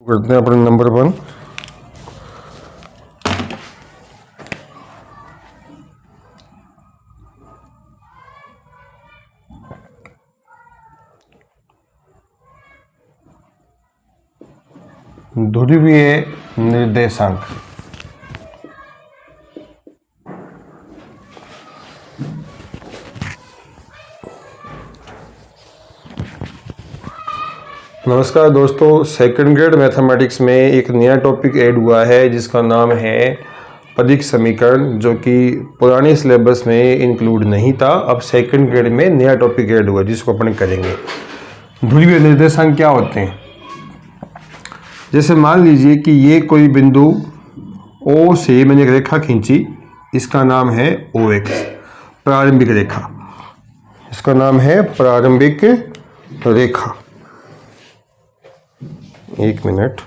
करते हैं अपने नंबर 1। ध्रुवीय निर्देशांक। नमस्कार दोस्तों, सेकंड ग्रेड मैथमेटिक्स में एक नया टॉपिक ऐड हुआ है जिसका नाम है पदिक समीकरण, जो कि पुराने सिलेबस में इंक्लूड नहीं था। अब सेकंड ग्रेड में नया टॉपिक ऐड हुआ जिसको अपन करेंगे। ध्रुवीय निर्देशांक क्या होते हैं? जैसे मान लीजिए कि ये कोई बिंदु O से मैंने एक रेखा खींची, इसका नाम है OX, प्रारंभिक रेखा। इसका नाम है प्रारंभिक रेखा। एक मिनट,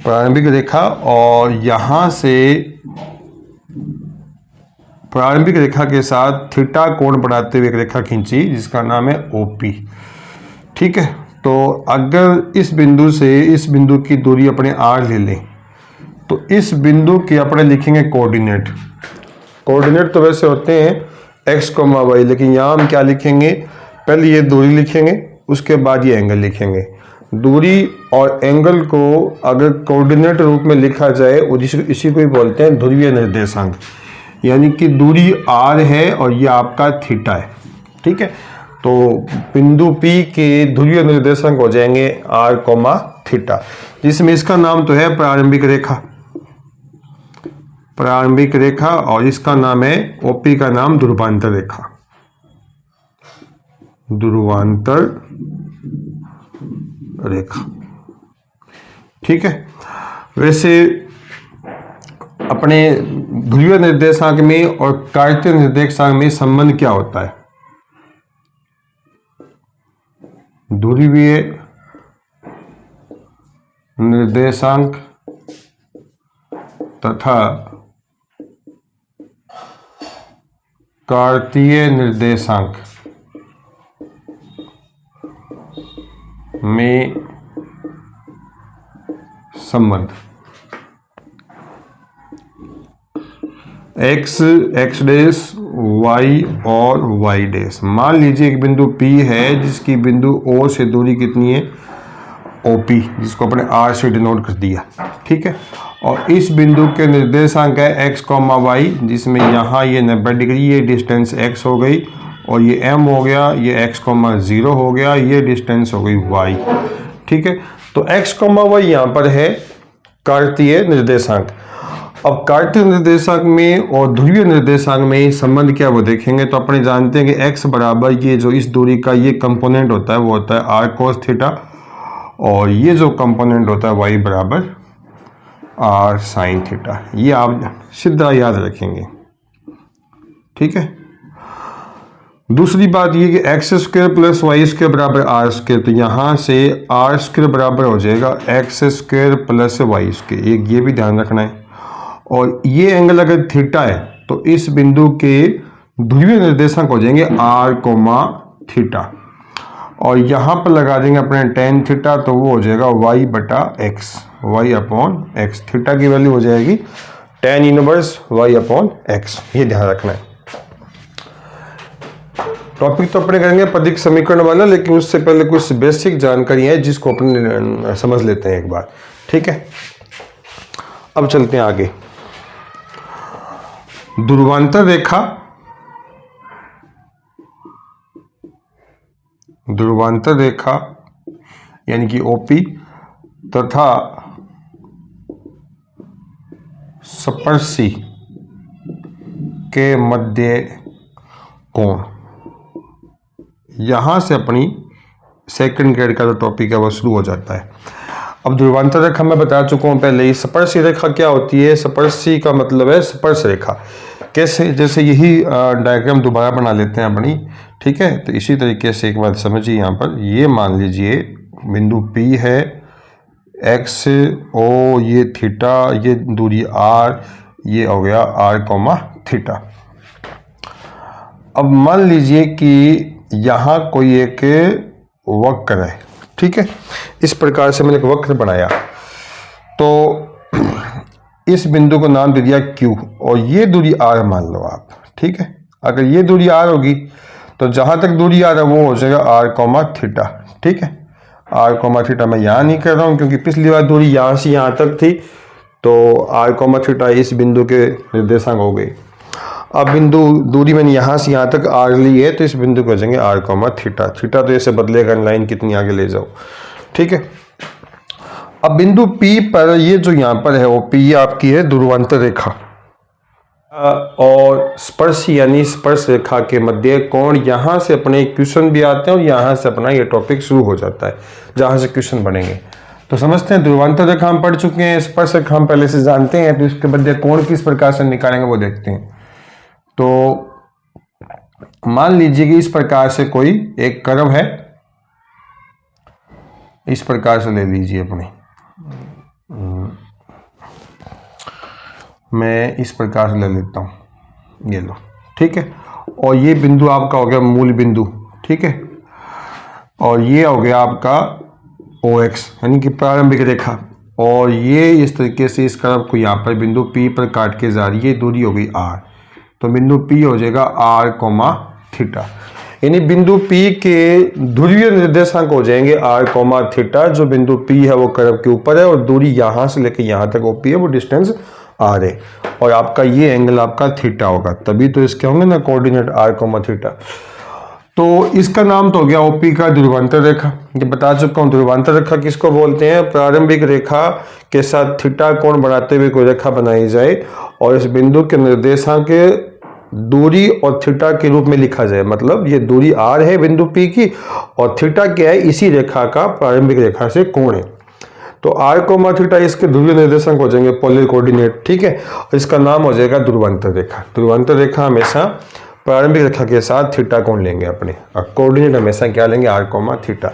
प्रारंभिक रेखा। और यहां से प्रारंभिक रेखा के साथ थीटा कोण बनाते हुए एक रेखा खींची जिसका नाम है OP। ठीक है, तो अगर इस बिंदु से इस बिंदु की दूरी अपने R ले लें तो इस बिंदु के अपने लिखेंगे कोऑर्डिनेट। कोऑर्डिनेट तो वैसे होते हैं x, y, लेकिन यहाँ हम क्या लिखेंगे? पहले ये दूरी लिखेंगे, उसके बाद ये एंगल लिखेंगे। दूरी और एंगल को अगर कोऑर्डिनेट रूप में लिखा जाए और इसी को ही बोलते हैं ध्रुवीय निर्देशांक। यानी कि दूरी r है और ये आपका थीटा है। ठीक है, तो बिंदु P के ध्रुवीय निर्देशांक हो जाएंगे r, थीटा, जिसमें इसका नाम तो है प्रारंभिक रेखा। प्रारंभिक रेखा और इसका नाम है OP का नाम ध्रुवांतर रेखा। ध्रुवांतर रेखा। ठीक है, वैसे अपने ध्रुवीय निर्देशांक में और कार्तीय निर्देशांक में संबंध क्या होता है? ध्रुवीय निर्देशांक तथा कार्तीय निर्देशांक में संबंध। x, x डैश, y और y डैश। मान लीजिए एक बिंदु P है जिसकी बिंदु O से दूरी कितनी है? OP, जिसको अपने R से डिनोट कर दिया। ठीक है, और इस बिंदु के निर्देशांक है x, y, जिसमें यहाँ ये 90 डिग्री, ये डिस्टेंस x हो गई, और ये m हो गया, ये x, 0 हो गया, ये डिस्टेंस हो गई y। ठीक है, तो x, y यहाँ पर है कार्तीय निर्देशांक। अब कार्तीय निर्देशांक में और ध्रुवीय निर्देशांक में संबंध क्या वो देखेंगे। तो अपने जानते हैं कि x बराबर ये जो इस दूरी का ये कंपोनेंट होता है वो होता है r cos थीटा, और ये जो कंपोनेंट होता है y बराबर r sin थीटा। ये आप सीधा याद रखेंगे। ठीक है, दूसरी बात ये कि x square plus y square बराबर आर स्क्वायर, तो यहाँ से आर स्क्वायर बराबर हो जाएगा x square plus y square. ये भी ध्यान रखना है। और ये एंगल अगर थीटा है तो इस बिंदु के ध्रुवीय निर्देशांक हो जाएंगे आर, थीटा, और यहाँ पर लगा देंगे अपने टेन थीटा, तो वो हो जाएगा वाई बटा x, y upon x. Theta की वैल्यू हो जाएगी tan inverse y upon x. ये ध्यान रखना है। टॉपिक तो अपने करेंगे पदिक समीकरण वाला, लेकिन उससे पहले कुछ बेसिक जानकारी है जिसको अपने समझ लेते हैं एक बार। ठीक है, अब चलते हैं आगे। ध्रुवांतर रेखा, ध्रुवांतर रेखा यानी कि OP तथा स्पर्शी के मध्य कोण, यहां से अपनी सेकंड ग्रेड का जो टॉपिक है वो शुरू हो जाता है। अब ध्रुवांतर रेखा मैं बता चुका हूं पहले ही। स्पर्शी रेखा क्या होती है? स्पर्शी का मतलब है स्पर्श रेखा। कैसे? जैसे यही डायग्राम दोबारा बना लेते हैं अपनी। ठीक है, तो इसी तरीके से एक बात समझिए। यहाँ पर ये मान लीजिए बिंदु P है, x, O, ये थीटा, ये दूरी r, ये हो गया r, थीटा। अब मान लीजिए कि यहाँ कोई एक वक्र है, ठीक है। इस प्रकार से मैंने एक वक्र बनाया, तो इस बिंदु को नाम दे दिया Q और ये दूरी R मान लो आप, ठीक है। अगर ये दूरी R होगी तो जहाँ तक दूरी R है वो हो जाएगा R, थीटा, ठीक है। R, थीटा मैं यहाँ नहीं कर रहा हूँ क्योंकि पिछली बार दूरी यहाँ से यहाँ तक थी, तो R, थीटा इस बिंदु के निर्देशांक हो गई। अब बिंदु दूरी मैंने यहाँ से यहाँ तक R ली है, तो इस बिंदु को जाएंगे R, थीटा। थीटा तो ऐसे बदलेगा, लाइन कितनी आगे ले जाओ, ठीक है। अब बिंदु P पर ये जो यहाँ पर है वो P आपकी है ध्रुवांतर रेखा, और स्पर्श यानी स्पर्श रेखा के मध्य कोण। यहाँ से अपने क्वेश्चन भी आते हैं और यहाँ से अपना ये टॉपिक शुरू हो जाता है जहाँ से क्वेश्चन बनेंगे। तो समझते हैं, ध्रुवांतर रेखा हम पढ़ चुके हैं, स्पर्श रेखा हम पहले से जानते हैं, तो इसके मध्य कोण किस प्रकार से निकालेंगे वो देखते हैं। तो मान लीजिए कि इस प्रकार से कोई एक कर्व है, इस प्रकार से ले लीजिए अपने, मैं इस प्रकार से ले लेता हूँ, ये लो, ठीक है। और ये बिंदु आपका हो गया मूल बिंदु, ठीक है। और ये हो गया आपका OX यानी कि प्रारंभिक रेखा, और ये इस तरीके से इस कर्व को यहाँ पर बिंदु P पर काट के जा रही है, दूरी हो गई R, तो बिंदु P हो जाएगा R, थीटा। यानी बिंदु P के ध्रुवीय निर्देशांक हो जाएंगे R, थीटा। जो बिंदु P है वो कर्व के ऊपर है और दूरी यहाँ से लेकर यहाँ तक OP है, वो डिस्टेंस R है, और आपका ये एंगल आपका थीटा होगा, तभी तो इसके होंगे ना कोऑर्डिनेट R, थीटा। तो इसका नाम तो हो गया OP का ध्रुवांतर रेखा। ये बता चुका हूँ, ध्रुवांतर रेखा किसको बोलते हैं? प्रारंभिक रेखा के साथ थीटा कोण बनाते हुए कोई रेखा बनाई जाए और इस बिंदु के निर्देशांक के दूरी और थीटा के रूप में लिखा जाए। मतलब ये दूरी R है बिंदु P की, और थीटा क्या है? इसी रेखा का प्रारंभिक रेखा से कोण है। तो R, थीटा इसके ध्रुवीय निर्देशांक हो जाएंगे, पोलर कोऑर्डिनेट, ठीक है। और इसका नाम हो जाएगा ध्रुवांतर रेखा। ध्रुवांतर रेखा हमेशा प्रारंभिक रेखा के साथ थीटा कोण लेंगे अपने, और कोऑर्डिनेट हमेशा क्या लेंगे? R, theta.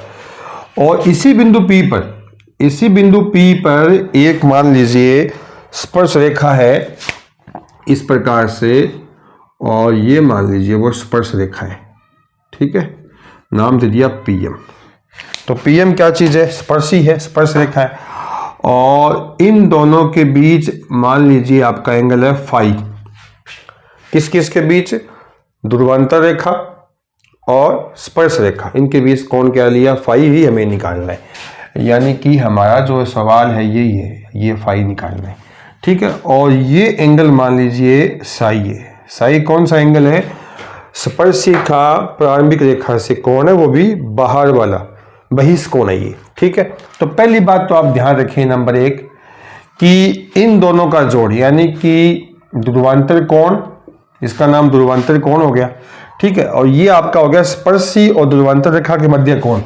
और इसी बिंदु P पर एक मान लीजिए स्पर्श रेखा है इस प्रकार से, और ये मान लीजिए वो स्पर्श रेखा है, ठीक है। नाम दे दिया PM। तो PM क्या चीज है? स्पर्शी है, स्पर्श रेखा है। और इन दोनों के बीच मान लीजिए आपका एंगल है फाई। किस किस के बीच? ध्रुवांतर रेखा और स्पर्श रेखा, इनके बीच कोण क्या लिया? फाई ही हमें निकालना है। यानी कि हमारा जो सवाल है यही है, ये फाई निकालना है, ठीक है। और ये एंगल मान लीजिए साई है। साई कौन सा एंगल है? स्पर्शी का प्रारंभिक रेखा से कोण है, वो भी बाहर वाला बहिष्कोण है ये, ठीक है। तो पहली बात तो आप ध्यान रखें नंबर 1 कि इन दोनों का जोड़ यानी कि ध्रुवांतर कोण, इसका नाम ध्रुवांतर कोण हो गया, ठीक है। और ये आपका हो गया स्पर्शी और ध्रुवांतर रेखा के मध्य कोण,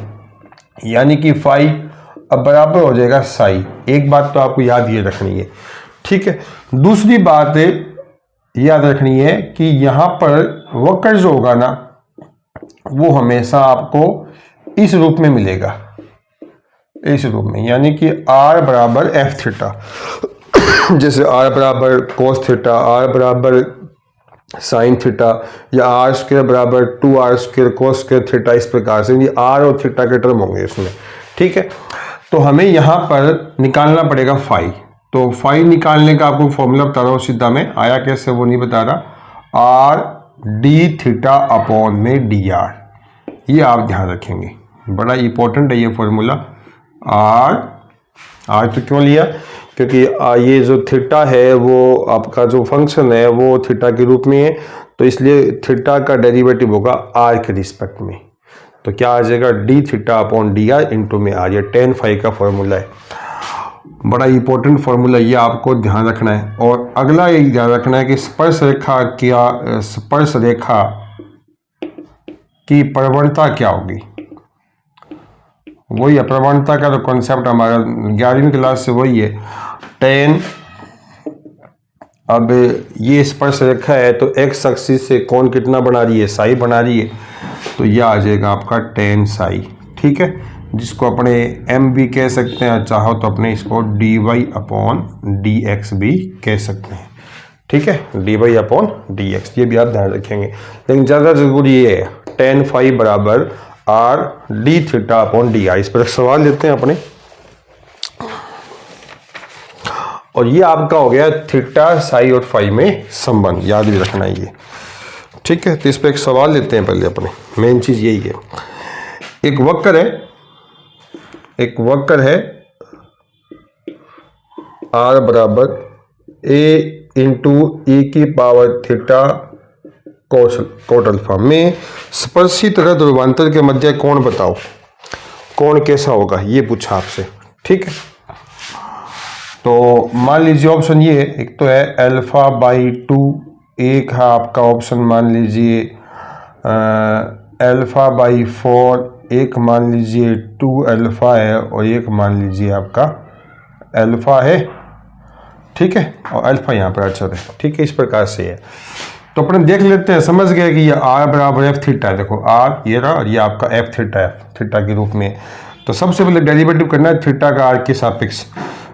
यानी कि फाई अब बराबर हो जाएगा साई। एक बात तो आपको याद ये रखनी है, ठीक है। दूसरी बात याद रखनी है कि यहां पर वक्र जो होगा ना वो हमेशा आपको इस रूप में मिलेगा, इस रूप में, यानी कि R बराबर F थीटा। जैसे R बराबर कोस थीटा, R बराबर साइन थीटा, या R स्क्वायर बराबर 2R square cos square theta, इस प्रकार से ये R और थीटा के टर्म होंगे इसमें, ठीक है। तो हमें यहाँ पर निकालना पड़ेगा फाई। तो फाई निकालने का आपको फॉर्मूला बता रहा हूँ सीधा, में आया कैसे वो नहीं बता रहा। R d थीटा अपॉन में dr, ये आप ध्यान रखेंगे, बड़ा इंपॉर्टेंट है ये फॉर्मूला। R तो क्यों लिया? क्योंकि ये जो थीटा है वो आपका जो फंक्शन है वो थीटा के रूप में है, तो इसलिए थीटा का डेरिवेटिव होगा R के रिस्पेक्ट में। तो क्या आ जाएगा? d theta upon dr into में R, ये tan फाई का फॉर्मूला है। बड़ा इंपॉर्टेंट फॉर्मूला, ये आपको ध्यान रखना है। और अगला ये ध्यान रखना है कि स्पर्श रेखा की प्रवणता क्या होगी। वही है, प्रवणता का तो कॉन्सेप्ट हमारा 11वीं क्लास से वही है, tan। अब ये स्पर्श रेखा है तो x एक्सिस से कोण कितना बना रही है? साई बना रही है, तो यह आ जाएगा आपका tan साई, ठीक है, जिसको अपने m भी कह सकते हैं, चाहो तो अपने इसको dy अपॉन dx भी कह सकते हैं, ठीक है, dy अपॉन dx, ये भी आप ध्यान रखेंगे। लेकिन ज़्यादा जरूरी ये है टेन फाई बराबर R D theta upon d r. इस पर एक सवाल लेते हैं अपने, और ये आपका हो गया थीटा साई और फाई में संबंध, याद भी रखना है ये, ठीक है। तो इस पर एक सवाल लेते हैं पहले अपने, मेन चीज यही है। एक वक्र है आर बराबर ए इंटू ई की पावर थीटा कोट अल्फा में स्पर्शी तथा ध्रुवांतर के मध्य कोण बताओ, कोण कैसा होगा ये पूछा आपसे, ठीक है। तो मान लीजिए ऑप्शन ये है, एक तो है अल्फा बाई 2, एक है आपका ऑप्शन मान लीजिए अल्फा बाई 4, एक मान लीजिए 2 अल्फा है, और एक मान लीजिए आपका अल्फा है, ठीक है, और अल्फा यहाँ पर अचर है, ठीक है। इस प्रकार से है, तो अपने देख लेते हैं, समझ गए कि ये आर बराबर एफ थीटा है। देखो आर ये रहा और ये आपका एफ थीटा के रूप में। तो सबसे पहले डेरिवेटिव करना है थीटा का आर के सापेक्ष,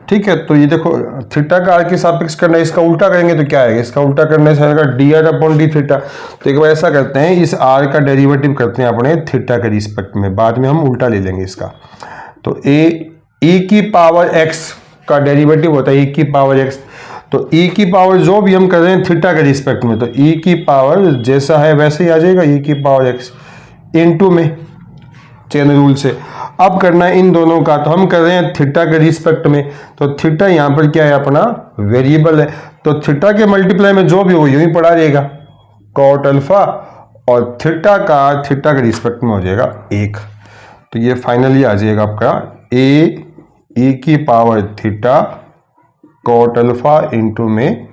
ठीक है। तो ये देखो थीटा का आर के सापेक्ष करना है, इसका उल्टा करेंगे तो क्या आएगा, इसका उल्टा करने से आएगा D r upon d theta. तो एक बार ऐसा करते हैं, इस आर का डेरिवेटिव करते हैं अपने थीटा के रिस्पेक्ट में, बाद में हम उल्टा ले लेंगे इसका। तो ई की पावर एक्स का डेरिवेटिव होता है ई की पावर एक्स, तो ई की पावर जो भी हम कर रहे हैं थीटा के रिस्पेक्ट में, तो ई की पावर जैसा है वैसे ही आ जाएगा, ई की पावर एक्स इनटू में चेन रूल से। अब करना है इन दोनों का, तो हम कर रहे हैं थीटा के रिस्पेक्ट में, तो थीटा यहाँ पर क्या है अपना वेरिएबल है, तो थीटा के मल्टीप्लाई में जो भी हो यूं ही पढ़ा रहेगा कॉट अल्फा, और थीटा के रिस्पेक्ट में हो जाएगा 1। तो ये फाइनली आ जाएगा आपका ए ई की power theta cot alpha into में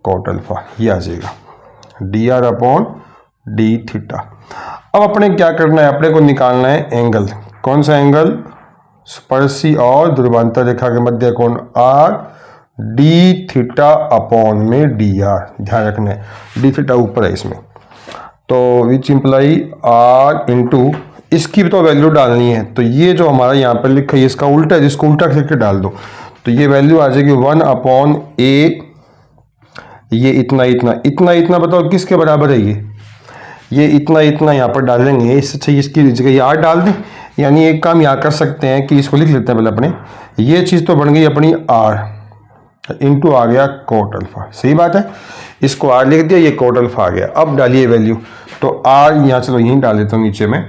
कॉट अल्फा, ये आ जाएगा d r upon d theta. अब अपने क्या करना है, अपने को निकालना है एंगल, कौन सा एंगल, स्पर्शी और ध्रुवांतर रेखा के मध्य कोण आर डी थीटा अपॉन में डी आर, ध्यान रखना है डी थीटा ऊपर है इसमें। तो विच इंप्लाई आर इंटू इसकी तो वैल्यू डालनी है, तो ये जो हमारा यहाँ पर लिखा है इसका उल्टा है, जिसको उल्टा करके डाल दो, तो ये वैल्यू आ जाएगी 1 अपॉन ए, ये इतना बताओ किसके बराबर है, ये इतना यहाँ पर डालेंगे, इससे अच्छा इसकी जगह ये आर डाल दें। यानी एक काम यहाँ कर सकते हैं कि इसको लिख लेते हैं पहले अपने, ये चीज़ तो बन गई अपनी आर इंटू आ गया कोट अल्फा, सही बात है, इसको आर लिख दिया, ये कोट अल्फा आ गया। अब डालिए वैल्यू, तो आर यहाँ चलो यहीं डाल देता हूँ नीचे में,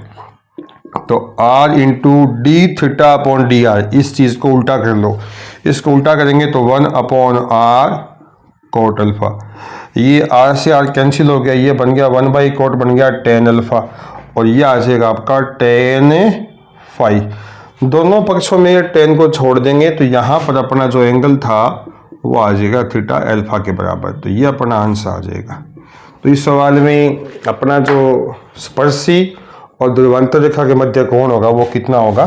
तो r into d theta upon d r, इस चीज़ को उल्टा कर लो, इसको उल्टा करेंगे तो 1 अपॉन आर कोट अल्फा, ये आर से आर कैंसिल हो गया, ये बन गया 1 बाई कोट बन गया टेन अल्फा, और ये आ जाएगा आपका टेन फाई। दोनों पक्षों में टेन को छोड़ देंगे तो यहाँ पर अपना जो एंगल था वो आ जाएगा थीटा अल्फा के बराबर, तो ये अपना आंसर आ जाएगा। तो इस सवाल में अपना जो स्पर्शी और ध्रुवांतर रेखा के मध्य कोण होगा वो कितना होगा,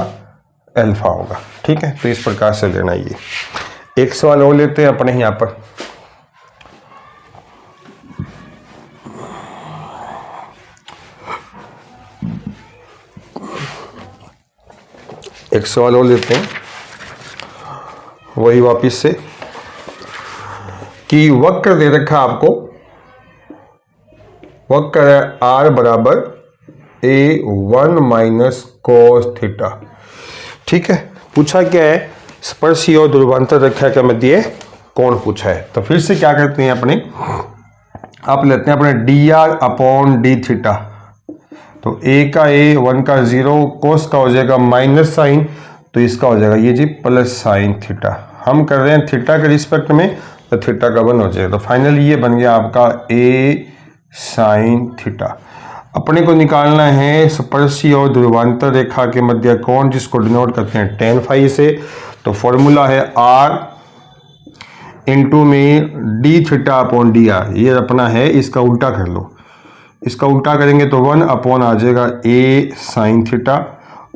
अल्फा होगा, ठीक है। तो इस प्रकार से लेना, ये एक सवाल और लेते हैं अपने यहाँ पर, एक सवाल और लेते हैं वही वापिस से, कि वक्र दे रखा आपको, वक्र है आर बराबर ए 1 माइनस कोस थीटा, ठीक है। पूछा क्या है, स्पर्शी और ध्रुवांतर रेखा के मध्य कोण पूछा है। तो फिर से क्या करते हैं अपने, आप लेते हैं अपने D r upon d theta, तो ए का ए 1 का 0, कोस का हो जाएगा माइनस साइन, तो इसका हो जाएगा ये जी प्लस साइन थीटा। हम कर रहे हैं थीटा के रिस्पेक्ट में, तो थीटा का 1 हो जाएगा, तो फाइनली ये बन गया आपका ए साइन थीटा। अपने को निकालना है स्पर्शी और ध्रुवांतर रेखा के मध्य कोण, जिसको डिनोट करते हैं टेन फाई से। तो फॉर्मूला है आर इंटू में D theta upon d are, ये अपना है, इसका उल्टा कर लो, इसका उल्टा करेंगे तो 1 अपॉन आ जाएगा ए साइन थीटा,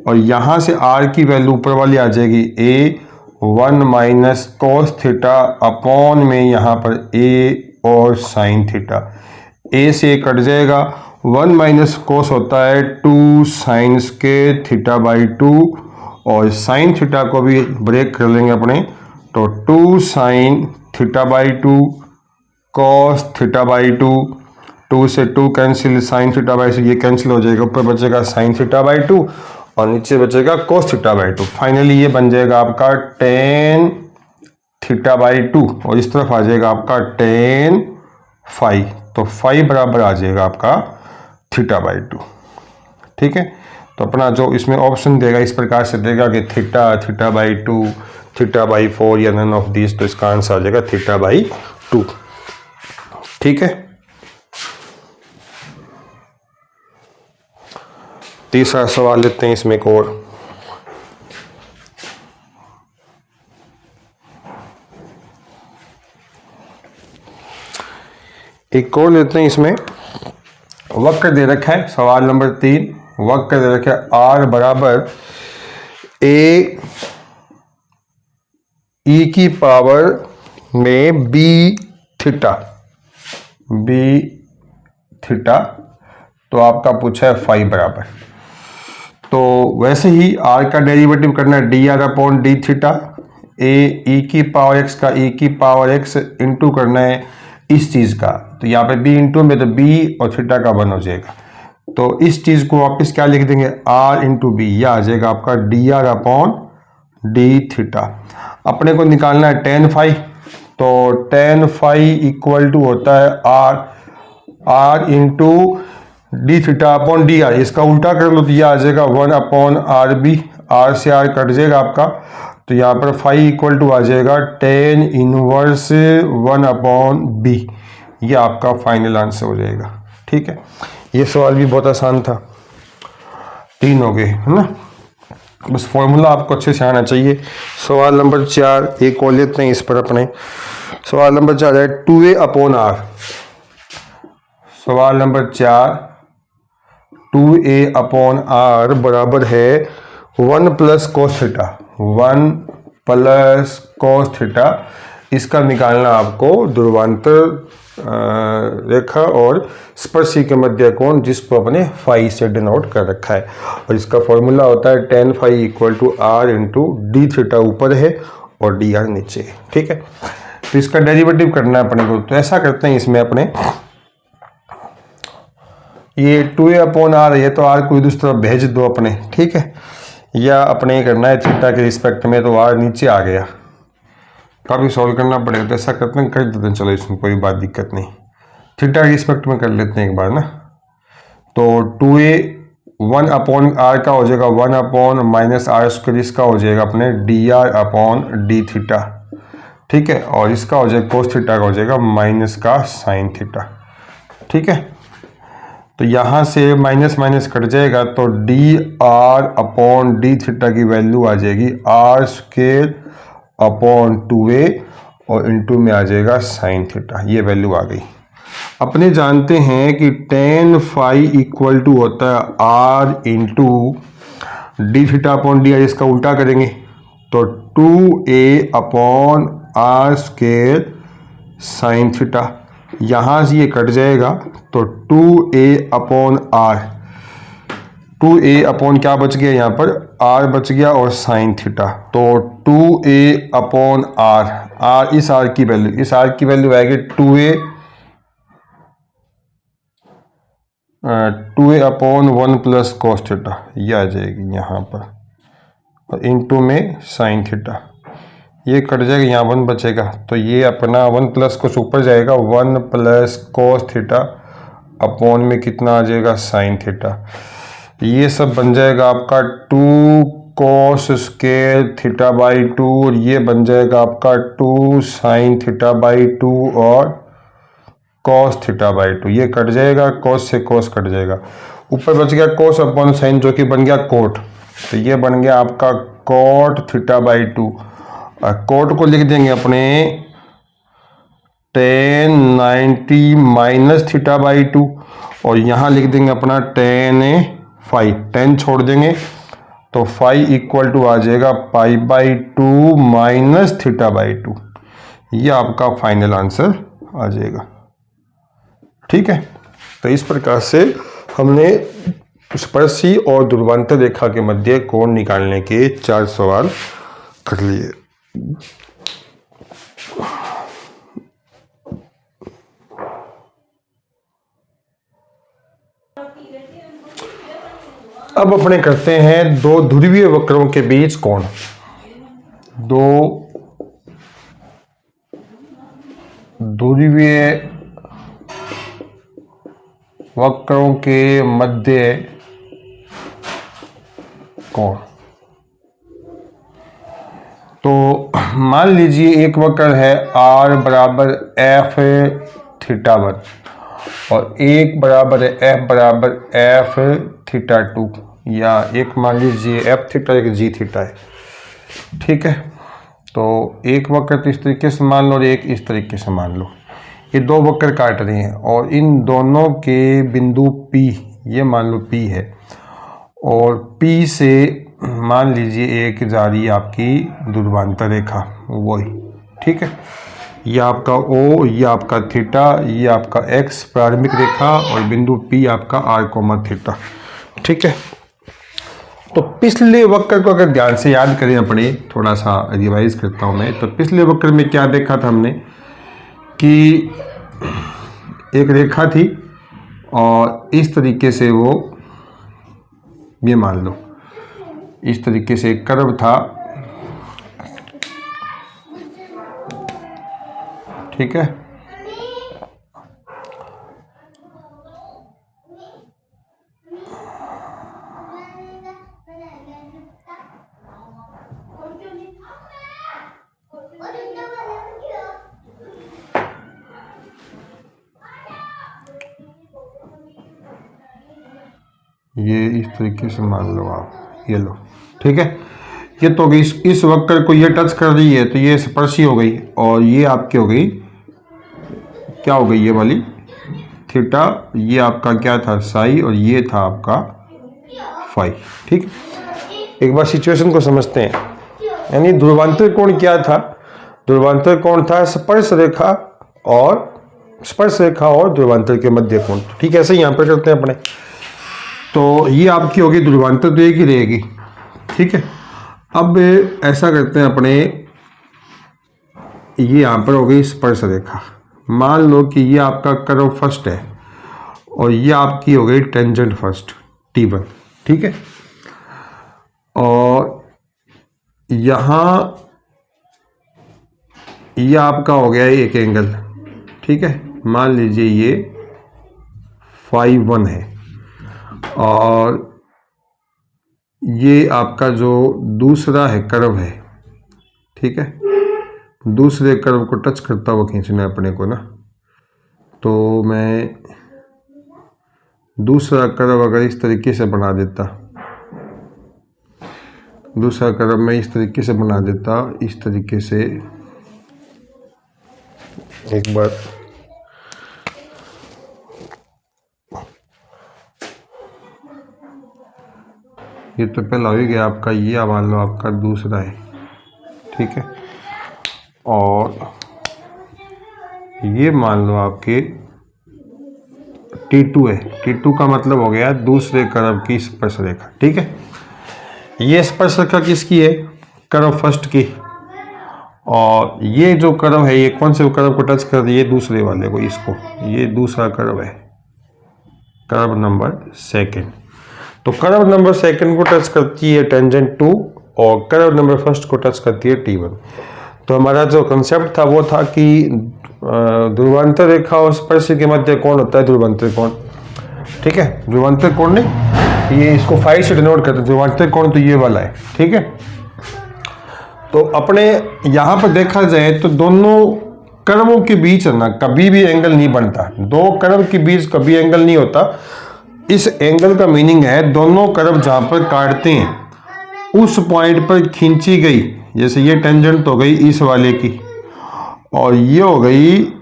और यहाँ से आर की वैल्यू ऊपर वाली आ जाएगी ए 1 माइनस कोस थीटा अपॉन में यहाँ पर ए और साइन थीटा, ए से कट जाएगा, 1 माइनस कोस होता है 2 साइन के थीटा बाई 2, और साइन थीटा को भी ब्रेक कर लेंगे अपने, तो 2 sine theta by 2 cos theta by 2 2 से 2 कैंसिल, साइन थीटा बाई 2 ये कैंसिल हो जाएगा, ऊपर बचेगा साइन थीटा बाई 2 और नीचे बचेगा कोस थीटा बाई 2। फाइनली ये बन जाएगा आपका टेन थीटा बाई 2 और इस तरफ आ जाएगा आपका टेन फाई, तो फाई बराबर आ जाएगा आपका थीटा बाई 2। ठीक है, तो अपना जो इसमें ऑप्शन देगा इस प्रकार से देगा कि theta, theta by 2, theta by 4 या नन ऑफ दिस, तो इसका आंसर आ जाएगा थीटा बाई 2। ठीक है, तीसरा सवाल लेते हैं इसमें एक और। एक और लेते हैं इसमें। वक्र दे रखा है सवाल नंबर 3, वक्र दे रखा है आर बराबर ए ई की पावर में बी थीटा, तो आपका पूछा है फाई बराबर। तो वैसे ही आर का डेरिवेटिव करना है d r upon d theta, a e की पावर एक्स का ई की पावर एक्स इंटू करना है इस चीज़ का, तो यहाँ पे बी इंटू में तो बी और थीटा का 1 हो जाएगा। तो इस चीज़ को वापस क्या लिख देंगे, आर इंटू बी, यह आ जाएगा आपका d r upon d theta. अपने को निकालना है टेन फाई, तो टेन फाई इक्वल टू होता है r into d theta upon d r. इसका उल्टा कर लो तो यह आ जाएगा 1 अपॉन आर बी, आर से आर कट जाएगा आपका, तो यहाँ पर फाई इक्वल टू आ जाएगा टेन इनवर्स 1 अपॉन बी। ये आपका फाइनल आंसर हो जाएगा। ठीक है, ये सवाल भी बहुत आसान था, 3 हो गए है ना, बस फॉर्मूला आपको अच्छे से आना चाहिए। सवाल नंबर 4 एक और लेते हैं इस पर अपने। सवाल नंबर 4 है 2a अपॉन आर। सवाल नंबर 4 2a अपॉन आर बराबर है 1 plus cos theta, 1 plus cos theta. इसका निकालना आपको ध्रुवांतर रेखा और स्पर्शी के मध्य कोण, जिसको अपने फाई से डिनोट कर रखा है, और इसका फॉर्मूला होता है tan phi equal to r into d theta ऊपर है और डी आर नीचे है। ठीक है, तो इसका डेरिवेटिव करना है अपने को, तो ऐसा करते हैं इसमें अपने, ये 2a अपॉन आर है तो आर को दूसरी तरफ भेज दो अपने। ठीक है, या अपने करना है थीटा के रिस्पेक्ट में, तो आर नीचे आ गया, काफ़ी सॉल्व करना पड़ेगा, तो ऐसा करते हैं कर देते हैं, चलो इसमें कोई बात दिक्कत नहीं, थीटा के रिस्पेक्ट में कर लेते हैं एक बार ना। तो 2a 1 अपॉन आर का हो जाएगा 1 अपॉन माइनस आर स्क्वायर, इसका हो जाएगा अपने D r upon d theta. ठीक है, और इसका हो जाएगा कोस थीटा का हो जाएगा माइनस का साइन थीटा। ठीक है, तो यहाँ से माइनस माइनस कट जाएगा, तो D r upon d theta की वैल्यू आ जाएगी आर स्क्वायर अपॉन 2a और इंटू में आ जाएगा साइन थीटा, ये वैल्यू आ गई। अपने जानते हैं कि टेन फाई इक्वल टू होता है r into d theta upon d r, इसका उल्टा करेंगे तो 2a upon r square sine theta, यहाँ से ये कट जाएगा तो 2a upon are, 2a upon क्या बच गया यहाँ पर r बच गया और साइन थीटा, तो 2a अपॉन r, इस r की वैल्यू, इस r की वैल्यू आएगी 2a upon 1 plus cos theta, ये आ जाएगी यहाँ पर, और इंटू में साइन थीटा, ये कट जाएगा, यहाँ 1 बचेगा, तो ये अपना 1 प्लस कोस ऊपर जाएगा, 1 प्लस कोस थीटा अपॉन में कितना आ जाएगा साइन थीटा, ये सब बन जाएगा आपका 2 कोस स्क्वायर थीटा बाई 2, और ये बन जाएगा आपका 2 साइन थीटा बाई 2 और कॉस थीटा बाई 2, ये कट जाएगा, कॉस से कॉस कट जाएगा, ऊपर बच गया कॉस अपॉन साइन जो कि बन गया कोट, तो ये बन गया आपका कोट थीटा बाई 2। कोट को लिख देंगे अपने टेन 90 माइनस थीटा बाई 2, और यहाँ लिख देंगे अपना टेन फाई, 10 छोड़ देंगे तो फाई इक्वल टू आ जाएगा pi by 2 minus theta by 2, ये आपका फाइनल आंसर आ जाएगा। ठीक है, तो इस प्रकार से हमने स्पर्शी और ध्रुवांतर रेखा के मध्य कोण निकालने के 4 सवाल कर लिए। अब अपने करते हैं दो ध्रुवीय वक्रों के बीच कोण। दो ध्रुवीय वक्रों के मध्य कोण। तो मान लीजिए एक वक्र है r बराबर f थीटा 1 और एक बराबर है f बराबर f थीटा 2, या एक मान लीजिए f थीटा एक g थीटा है। ठीक है, तो एक वक्र तो इस तरीके से मान लो और एक इस तरीके से मान लो। ये दो वक्र काट रहे हैं और इन दोनों के बिंदु P, ये मान लो P है, और P से मान लीजिए एक जा रही है आपकी ध्रुवांतर रेखा वही। ठीक है, ये आपका O, ये आपका थीटा, ये आपका X प्रारंभिक रेखा और बिंदु P आपका r, थीटा। ठीक है, तो पिछले वक्र को अगर ध्यान से याद करें, अपने थोड़ा सा रिवाइज करता हूं मैं, तो पिछले वक्र में क्या देखा था हमने कि एक रेखा थी और इस तरीके से वो, ये मान लो इस तरीके से एक कर्व था। ठीक है, ये इस तरीके से मान लो आप, ये लो। ठीक है, ये तो इस वक्र को ये टच कर रही है तो ये स्पर्शी हो गई, और ये आपकी हो गई, क्या हो गई, ये वाली थीटा, ये आपका क्या था साई, और ये था आपका फाई। ठीक, एक बार सिचुएशन को समझते हैं। यानी ध्रुवांतर कोण क्या था? ध्रुवांतर कोण था स्पर्श रेखा और ध्रुवांतर के मध्य कोण। ठीक है, ऐसे ही यहाँ पर करते हैं अपने। तो ये आपकी होगी ध्रुवांतर, तो एक ही रहेगी। ठीक है, अब ऐसा करते हैं अपने, ये यहाँ पर हो गई स्पर्श रेखा। मान लो कि ये आपका कर्व फर्स्ट है और ये आपकी हो गई टेंजेंट फर्स्ट T1। ठीक है, और यहाँ ये आपका हो गया एक एंगल। ठीक है, मान लीजिए ये फाई 1 है, और ये आपका जो दूसरा है कर्व है। ठीक है, दूसरे कर्व को टच करता हुआ खींचना है अपने को ना। तो मैं दूसरा कर्व अगर इस तरीके से बना देता, दूसरा कर्व मैं इस तरीके से बना देता, इस तरीके से, एक बार ये तो पहला हो गया आपका, ये मान लो आपका दूसरा है। ठीक है, और ये मान लो आपके T2 है। T2 का मतलब हो गया दूसरे कर्व की स्पर्श रेखा। ठीक है, ये स्पर्श रेखा किसकी है? कर्व फर्स्ट की। और ये जो कर्व है, ये कौन से कर्व को टच कर रही है? दूसरे वाले को, इसको। ये दूसरा कर्व है, कर्व नंबर सेकंड। तो कर्व नंबर सेकंड को टच करती है टेंजेंट 2 और कर्व नंबर फर्स्ट को टच करती है T1। तो हमारा जो कंसेप्ट था वो था कि ध्रुवांतर रेखा और स्पर्श के मध्य कौन होता है? ध्रुवांतर कोण। ठीक है, ध्रुवांतर कोण नहीं, ये इसको फाई से डिनोट करते हैं। ध्रुवांतर कोण तो ये वाला है। ठीक है, तो अपने यहाँ पर देखा जाए तो दोनों कर्वों के बीच ना कभी भी एंगल नहीं बनता। दो कर्व के बीच कभी एंगल नहीं होता। इस एंगल का मीनिंग है दोनों कर्व जहाँ पर काटते हैं उस पॉइंट पर खींची गई, जैसे ये टेंजेंट हो गई इस वाले की और ये हो गई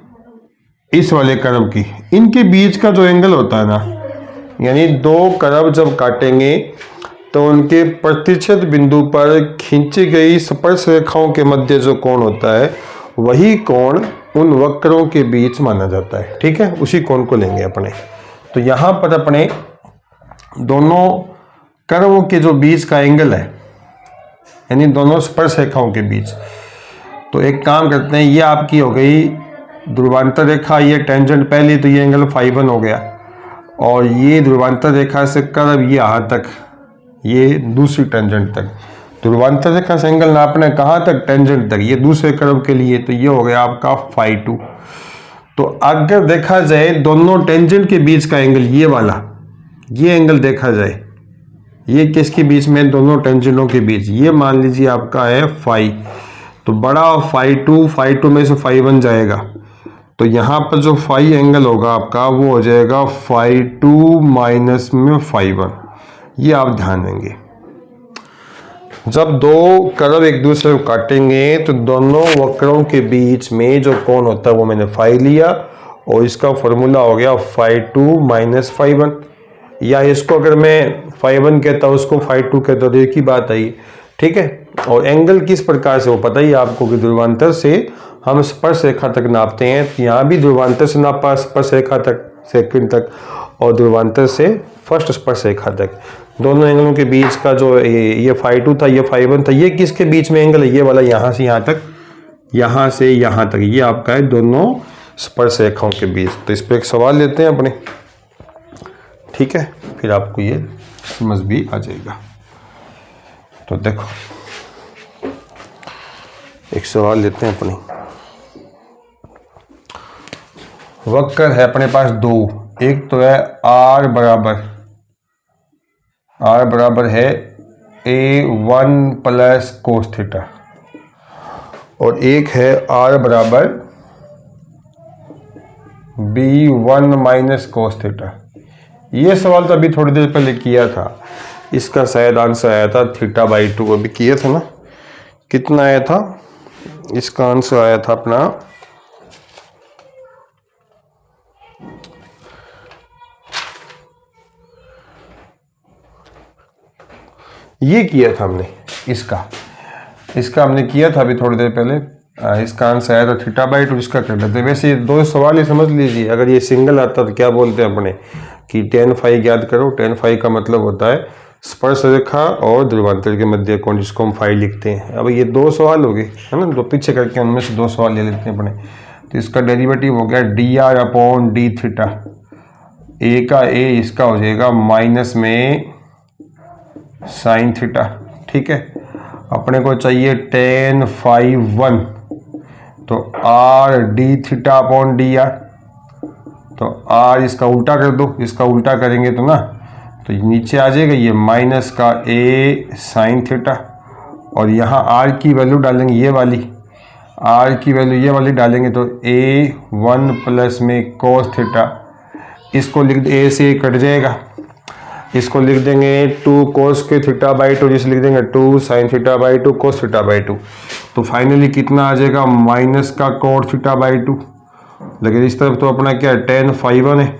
इस वाले कर्व की, इनके बीच का जो एंगल होता है ना, यानी दो कर्व जब काटेंगे तो उनके प्रतिच्छेद बिंदु पर खींची गई स्पर्श रेखाओं के मध्य जो कोण होता है वही कोण उन वक्रों के बीच माना जाता है। ठीक है, उसी कोण को लेंगे अपने। तो यहाँ पर अपने दोनों कर्वों के जो बीच का एंगल है, यानी दोनों स्पर्श रेखाओं के बीच, तो एक काम करते हैं, ये आपकी हो गई ध्रुवांतर रेखा, ये टेंजेंट पहली, तो ये एंगल फाई 1 हो गया, और ये ध्रुवांतर रेखा से कर्व ये यहाँ तक, ये दूसरी टेंजेंट तक। ध्रुवांतर रेखा से एंगल नापना है कहाँ तक? टेंजेंट तक। ये दूसरे कर्व के लिए, तो ये हो गया आपका φ2। तो अगर देखा जाए दोनों टेंजेंट के बीच का एंगल, ये वाला, ये एंगल देखा जाए, ये किसके बीच में? दोनों टेंजेंटों के बीच। ये मान लीजिए आपका है फाई, तो बड़ा φ2 में से φ1 जाएगा, तो यहाँ पर जो फाई एंगल होगा आपका वो हो जाएगा φ2 माइनस में φ1। ये आप ध्यान देंगे। जब दो कर्व एक दूसरे को काटेंगे तो दोनों वक्रों के बीच में जो कोण होता है वो मैंने फाई लिया, और इसका फॉर्मूला हो गया φ2 माइनस φ1। या इसको अगर मैं φ1 कहता हूँ, उसको φ2 कहता हूँ, तो एक ही बात आई, ठीक है। और एंगल किस प्रकार से, वो पता ही आपको कि ध्रुवांतर से हम स्पर्श रेखा तक नापते हैं। यहाँ भी ध्रुवांतर से नापा स्पर्श रेखा तक, सेकंड तक, और ध्रुवांतर से फर्स्ट स्पर्श रेखा तक। दोनों एंगलों के बीच का जो ये φ2 था, ये φ1 था, ये किसके बीच में एंगल है? ये वाला, यहाँ से यहाँ तक, यहाँ से यहाँ तक, ये आपका है दोनों स्पर्श रेखाओं के बीच। तो इस पर एक सवाल लेते हैं अपने, ठीक है, फिर आपको ये समझ भी आ जाएगा। तो देखो एक सवाल लेते हैं अपने। वक्र है अपने पास दो, एक तो है r बराबर है a1 प्लस कोस थीटा, और एक है r बराबर b1 माइनस कोस थीटा। ये सवाल तो अभी थोड़ी देर पहले किया था, इसका शायद आंसर आया था θ/2। अभी किया था ना, कितना आया था? इसका आंसर आया था अपना ये किया था हमने, इसका हमने किया था अभी थोड़ी देर पहले। इसका आंसर आया था θ/2, इसका कर लेते। वैसे ये दो सवाल ही समझ लीजिए। अगर ये सिंगल आता तो क्या बोलते हैं अपने कि tan φ ज्ञात करो। tan φ का मतलब होता है स्पर्श रेखा और ध्रुवांतर के मध्य कोण, जिसको हम फाई लिखते हैं। अब ये दो सवाल हो गए, है ना, दो पीछे करके उनमें से दो सवाल ले लेते हैं अपने। तो इसका डेरिवेटिव हो गया dr/dθ। ए का ए, इसका हो जाएगा माइनस में साइन थीटा, ठीक है। अपने को चाहिए tan φ1, तो r/dθ/dr। तो r इसका उल्टा कर दो, इसका उल्टा करेंगे तो ना, तो नीचे आ जाएगा ये माइनस का a साइन थीटा, और यहाँ r की वैल्यू डालेंगे, ये वाली r की वैल्यू ये वाली डालेंगे, तो a1 प्लस में कोस थीटा। इसको लिख दे, a से कट जाएगा, इसको लिख देंगे 2 कोस के θ/2, जिसे लिख देंगे 2 साइन θ/2 कोस θ/2। तो फाइनली कितना आ जाएगा? माइनस का कोट θ/2। लेकिन इस तरफ तो अपना क्या है, tan φ1 है,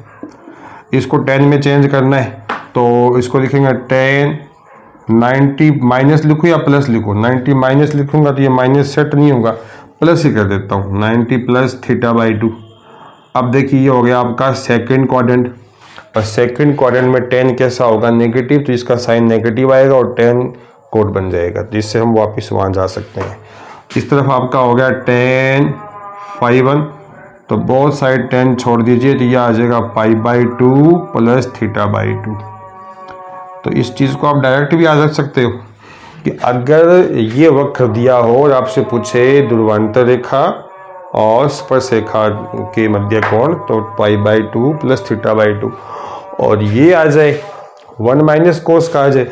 इसको tan में चेंज करना है, तो इसको लिखेंगे tan 90 माइनस लिखो या प्लस लिखो। 90 माइनस लिखूंगा तो ये माइनस सेट नहीं होगा, प्लस ही कर देता हूँ, 90 प्लस θ/2। अब देखिए ये हो गया आपका सेकंड क्वाड्रेंट, और सेकंड क्वाड्रेंट में tan कैसा होगा? नेगेटिव, तो इसका साइन नेगेटिव आएगा और tan कोट बन जाएगा, जिससे हम वापस वहाँ जा सकते हैं। इस तरफ आपका हो गया tan φ1, तो बहुत साइड tan छोड़ दीजिए, तो यह आ जाएगा π/2 प्लस θ/2। तो इस चीज़ को आप डायरेक्ट भी याद रख सकते हो कि अगर ये वक्र दिया हो और आपसे पूछे ध्रुवांतर रेखा और स्पर्श रेखा के मध्य कोण, तो π/2 प्लस θ/2, और ये आ जाए 1 माइनस कोस का आ जाए,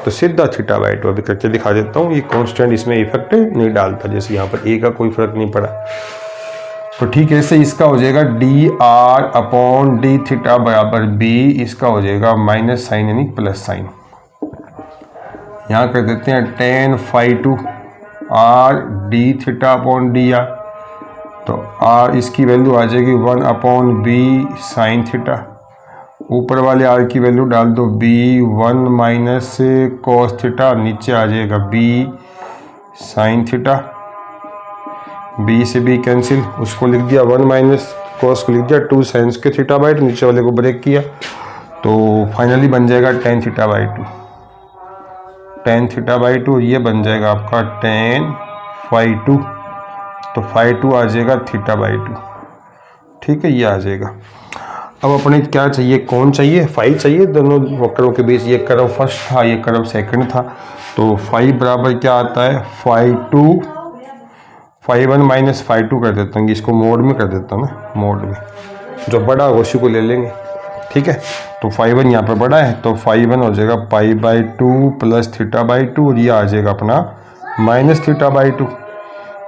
तो सीधा θ/2। अभी करके दिखा देता हूँ, ये कांस्टेंट इसमें इफेक्ट नहीं डालता, जैसे यहाँ पर a का कोई फर्क नहीं पड़ा। तो ठीक है, इससे इसका हो जाएगा dr/dθ बराबर b, इसका हो जाएगा माइनस साइन यानी प्लस साइन। यहाँ कर देते हैं tan φ2 r/dθ/dr, तो r इसकी वैल्यू आ जाएगी 1/b साइन थीटा। ऊपर वाले r की वैल्यू डाल दो b1 माइनस कोस थीटा, नीचे आ जाएगा b साइन थीटा। b से b कैंसिल, उसको लिख दिया 1 माइनस कोस को लिख दिया 2 साइंस के θ/2, नीचे वाले को ब्रेक किया, तो फाइनली बन जाएगा tan θ/2। tan θ/2 ये बन जाएगा आपका tan φ2, तो φ2 आ जाएगा θ/2, ठीक है, ये आ जाएगा। अब अपने क्या चाहिए, कौन चाहिए, फाई चाहिए दोनों वक्रों के बीच। ये कर्व फर्स्ट था, ये कर्व सेकंड था, तो फाई बराबर क्या आता है, φ1 माइनस φ2 कर देता हूँ, इसको मोड में कर देता हूँ ना, मोड में जो बड़ा होगा उसी को ले लेंगे, ठीक है। तो φ1 यहाँ पर बड़ा है तो φ1 हो जाएगा π/2 प्लस θ/2 और ये आ जाएगा अपना माइनस θ/2,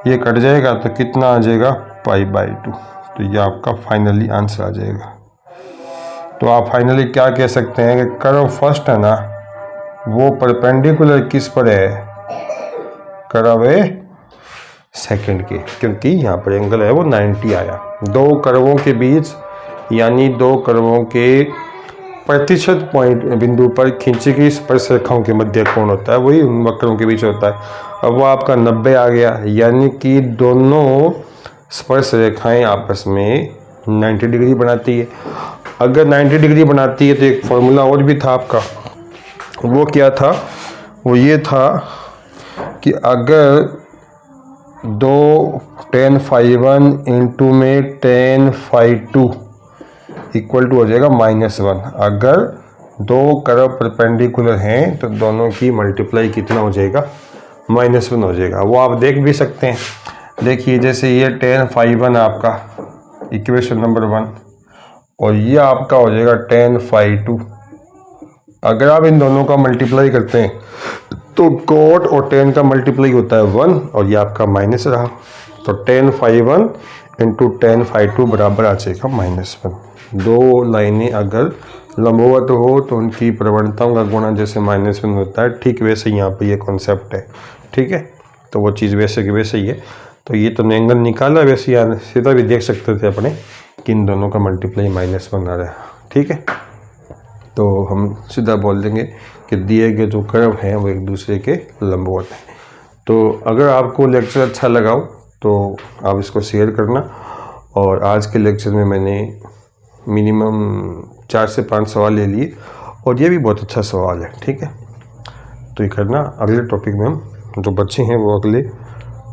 ये कट जाएगा तो कितना आ जाएगा π/2। तो ये आपका फाइनली आंसर आ जाएगा। तो आप फाइनली क्या कह सकते हैं कि कर्व फर्स्ट है ना, वो परपेंडिकुलर किस पर है, कर्व सेकंड के, क्योंकि यहाँ पर एंगल है वो 90 आया। दो कर्वों के बीच यानी दो कर्वों के प्रतिशत पॉइंट बिंदु पर खींची गई स्पर्श रेखाओं के मध्य कोण होता है, वही उन वक्रों के बीच होता है। अब वो आपका 90 आ गया, यानी कि दोनों स्पर्श रेखाएं आपस में 90 डिग्री बनाती है। अगर 90 डिग्री बनाती है तो एक फॉर्मूला और भी था आपका, वो क्या था, वो ये था कि अगर दो tan φ1 इंटू में tan φ2 इक्वल टू हो जाएगा -1। अगर दो कर्व परपेंडिकुलर हैं तो दोनों की मल्टीप्लाई कितना हो जाएगा, -1 हो जाएगा। वो आप देख भी सकते हैं, देखिए जैसे ये tan φ1 आपका इक्वेशन नंबर 1 और ये आपका हो जाएगा tan φ2। अगर आप इन दोनों का मल्टीप्लाई करते हैं तो cot और tan का मल्टीप्लाई होता है 1 और ये आपका माइनस रहा, तो tan φ1 इंटू tan φ2 बराबर आ जाएगा -1। दो लाइनें अगर लंबवत हो तो उनकी प्रवणताओं का गुणा जैसे -1 होता है, ठीक वैसे यहाँ पे ये कॉन्सेप्ट है, ठीक है। तो वो चीज़ वैसे की वैसे ही है। तो ये तो एंगल निकाला, वैसे यहाँ सीधा भी देख सकते थे अपने कि इन दोनों का मल्टीप्लाई -1 आ रहा है, ठीक है। तो हम सीधा बोल देंगे कि दिए गए जो कर्व हैं वो एक दूसरे के लंबवत हैं। तो अगर आपको लेक्चर अच्छा लगा हो तो आप इसको शेयर करना। और आज के लेक्चर में मैंने मिनिमम 4 से 5 सवाल ले लिए और ये भी बहुत अच्छा सवाल है, ठीक है। तो ये करना, अगले टॉपिक में हम जो बच्चे हैं वो अगले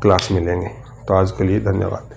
क्लास में लेंगे। तो आज के लिए धन्यवाद।